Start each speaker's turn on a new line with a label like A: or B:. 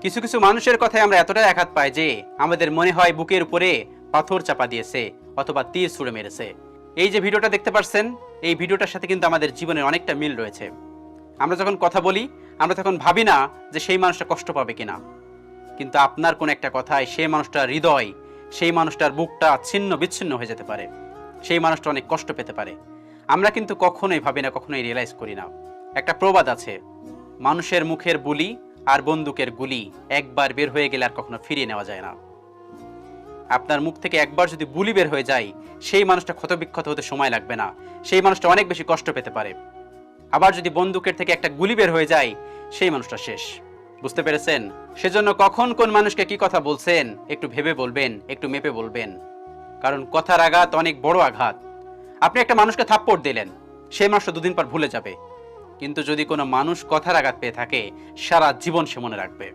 A: কিছু কিছু মানুষের কথায় আমরা এতটাই আঘাত পাই যে আমাদের মনে হয় বুকের উপরে পাথর চাপা দিয়েছে অথবা তীর ছুঁড়ে মেরেছে। এই যে ভিডিওটা দেখতে পাচ্ছেন, এই ভিডিওটার সাথে কিন্তু আমাদের জীবনের অনেকটা মিল রয়েছে। আমরা যখন কথা বলি, আমরা তখন ভাবি না যে সেই মানুষটা কষ্ট পাবে কিনা, কিন্তু আপনার কোন একটা কথায় সেই মানুষটার হৃদয়, সেই মানুষটার বুকটা ছিন্ন বিচ্ছিন্ন হয়ে যেতে পারে, সেই মানুষটা অনেক কষ্ট পেতে পারে। আমরা কিন্তু কখনোই ভাবি না, কখনোই রিয়েলাইজ করি না। একটা প্রবাদ আছে, মানুষের মুখের বুলি আর বন্দুকের গুলি একবার বের হয়ে গেলে আর কখনো ফিরিয়ে নেওয়া যায় না। আপনার মুখ থেকে একবার যদি বুলি বের হয়ে যায়, সেই মানুষটা ক্ষতবিক্ষত হতে সময় লাগবে না, সেই মানুষটা অনেক বেশি কষ্ট পেতে পারে। আবার যদি বন্দুকের থেকে একটা গুলি বের হয়ে যায়, সেই মানুষটা শেষ। বুঝতে পেরেছেন? সেজন্য কখন কোন মানুষকে কি কথা বলছেন একটু ভেবে বলবেন, একটু মেপে বলবেন, কারণ কথার আঘাত অনেক বড় আঘাত। আপনি একটা মানুষকে থাপ্পড় দিলেন, সেই মানুষটা দুদিন পর ভুলে যাবে, কিন্তু যদি কোনো মানুষ কথার আঘাত পেয়ে থাকে, সারা জীবন সে মনে রাখবে।